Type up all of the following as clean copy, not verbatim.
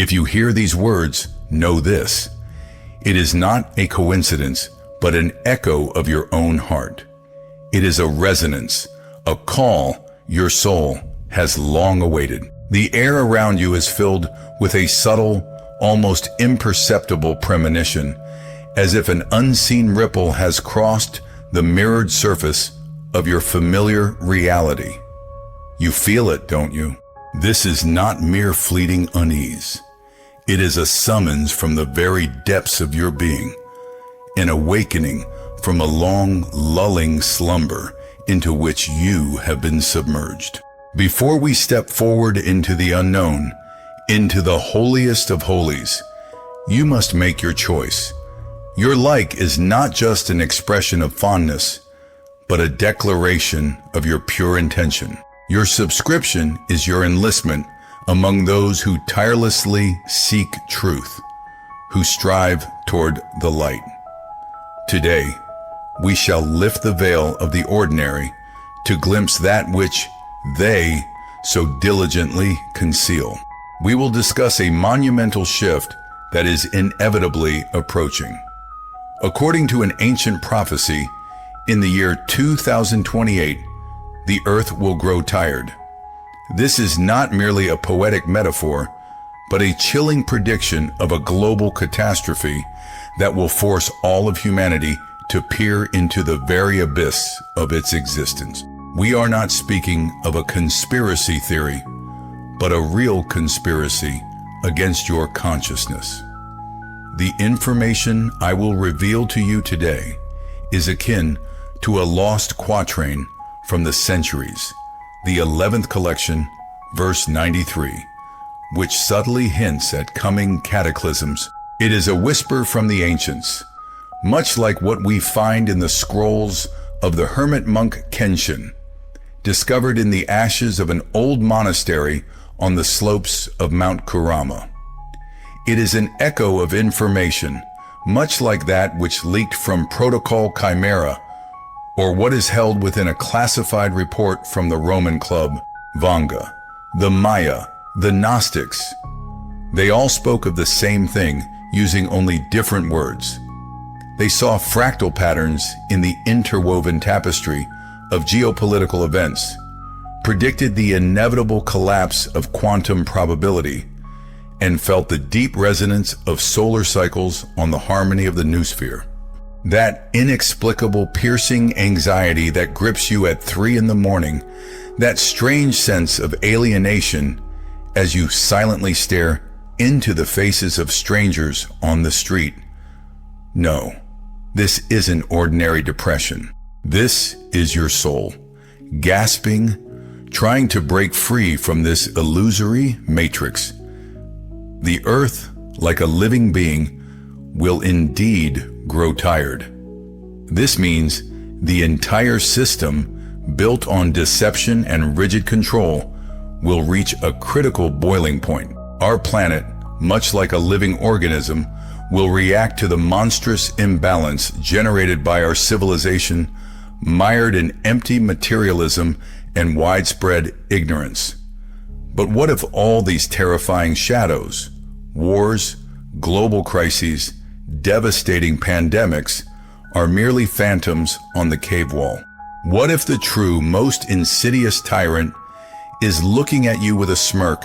If you hear these words, know this. It is not a coincidence, but an echo of your own heart. It is a resonance, a call your soul has long awaited. The air around you is filled with a subtle, almost imperceptible premonition, as if an unseen ripple has crossed the mirrored surface of your familiar reality. You feel it, don't you? This is not mere fleeting unease. It is a summons from the very depths of your being, an awakening from a long, lulling slumber into which you have been submerged. Before we step forward into the unknown, into the holiest of holies, you must make your choice. Your like is not just an expression of fondness, but a declaration of your pure intention. Your subscription is your enlistment among those who tirelessly seek truth, who strive toward the light. Today, we shall lift the veil of the ordinary to glimpse that which they so diligently conceal. We will discuss a monumental shift that is inevitably approaching. According to an ancient prophecy, in the year 2028, the earth will grow tired. This is not merely a poetic metaphor, but a chilling prediction of a global catastrophe that will force all of humanity to peer into the very abyss of its existence. We are not speaking of a conspiracy theory, but a real conspiracy against your consciousness. The information I will reveal to you today is akin to a lost quatrain from the centuries, the 11th collection, verse 93, which subtly hints at coming cataclysms. It is a whisper from the ancients, much like what we find in the scrolls of the hermit monk Kenshin, discovered in the ashes of an old monastery on the slopes of Mount Kurama. It is an echo of information, much like that which leaked from Protocol Chimera, or what is held within a classified report from the Roman club Vanga. The Maya, the Gnostics, they all spoke of the same thing using only different words. They saw fractal patterns in the interwoven tapestry of geopolitical events, predicted the inevitable collapse of quantum probability, and felt the deep resonance of solar cycles on the harmony of the noosphere. That inexplicable piercing anxiety that grips you at 3 a.m, that strange sense of alienation as you silently stare into the faces of strangers on the street. No, this isn't ordinary depression. This is your soul, gasping, trying to break free from this illusory matrix. The earth, like a living being, will indeed grow tired. This means the entire system, built on deception and rigid control, will reach a critical boiling point. Our planet, much like a living organism, will react to the monstrous imbalance generated by our civilization, mired in empty materialism and widespread ignorance. But what if all these terrifying shadows, wars, global crises, devastating pandemics, are merely phantoms on the cave wall? What if the true, most insidious tyrant is looking at you with a smirk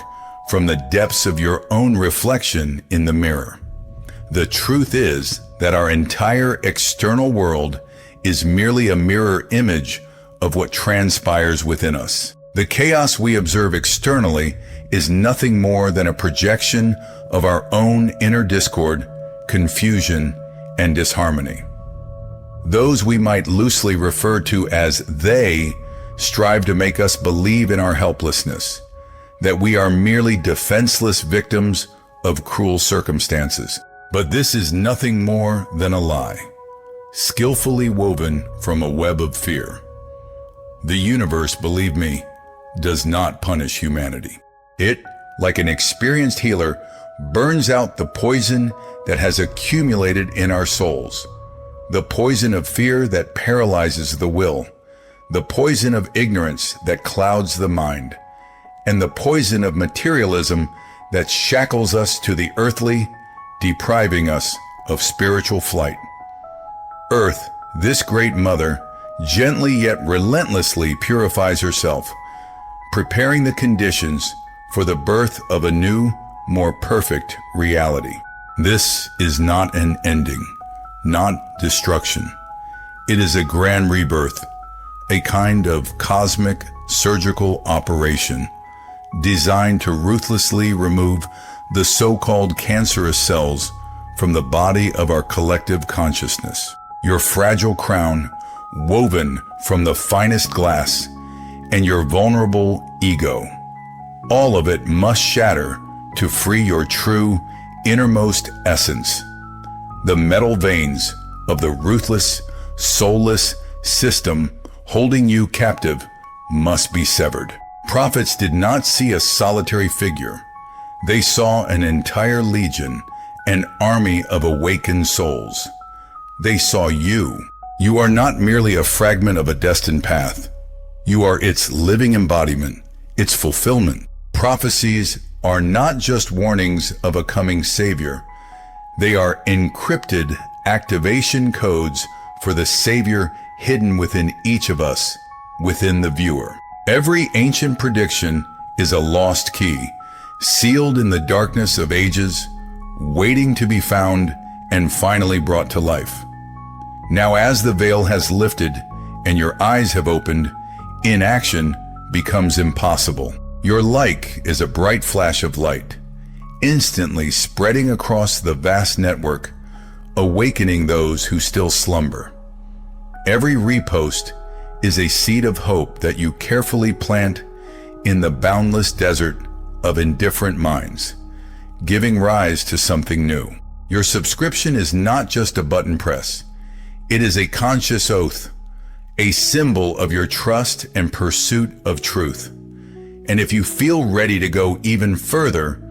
from the depths of your own reflection in the mirror? The truth is that our entire external world is merely a mirror image of what transpires within us. The chaos we observe externally is nothing more than a projection of our own inner discord, confusion, and disharmony. Those we might loosely refer to as they strive to make us believe in our helplessness, that we are merely defenseless victims of cruel circumstances. But this is nothing more than a lie, skillfully woven from a web of fear. The universe, believe me, does not punish humanity. It, like an experienced healer, burns out the poison that has accumulated in our souls, the poison of fear that paralyzes the will, the poison of ignorance that clouds the mind, and the poison of materialism that shackles us to the earthly, depriving us of spiritual flight. Earth, this great mother, gently yet relentlessly purifies herself, preparing the conditions for the birth of a new, more perfect reality. This is not an ending, not destruction. It is a grand rebirth, a kind of cosmic surgical operation designed to ruthlessly remove the so-called cancerous cells from the body of our collective consciousness. Your fragile crown, woven from the finest glass, and your vulnerable ego, all of it must shatter to free your true, innermost essence. The metal veins of the ruthless, soulless system holding you captive must be severed. Prophets did not see a solitary figure. They saw an entire legion, an army of awakened souls. They saw you. You are not merely a fragment of a destined path. You are its living embodiment, its fulfillment. Prophecies are not just warnings of a coming Savior. They are encrypted activation codes for the Savior hidden within each of us, within the viewer. Every ancient prediction is a lost key, sealed in the darkness of ages, waiting to be found and finally brought to life. Now, as the veil has lifted and your eyes have opened, inaction becomes impossible. Your like is a bright flash of light, instantly spreading across the vast network, awakening those who still slumber. Every repost is a seed of hope that you carefully plant in the boundless desert of indifferent minds, giving rise to something new. Your subscription is not just a button press. It is a conscious oath, a symbol of your trust and pursuit of truth. And if you feel ready to go even further,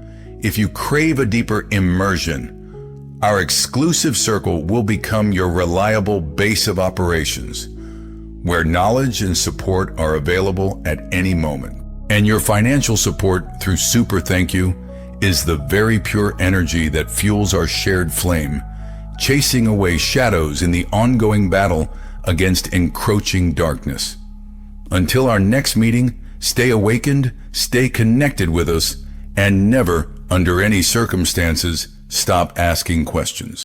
if you crave a deeper immersion, our exclusive circle will become your reliable base of operations, where knowledge and support are available at any moment. And your financial support through Super Thank You is the very pure energy that fuels our shared flame, chasing away shadows in the ongoing battle against encroaching darkness. Until our next meeting, stay awakened, stay connected with us, and never, under any circumstances, stop asking questions.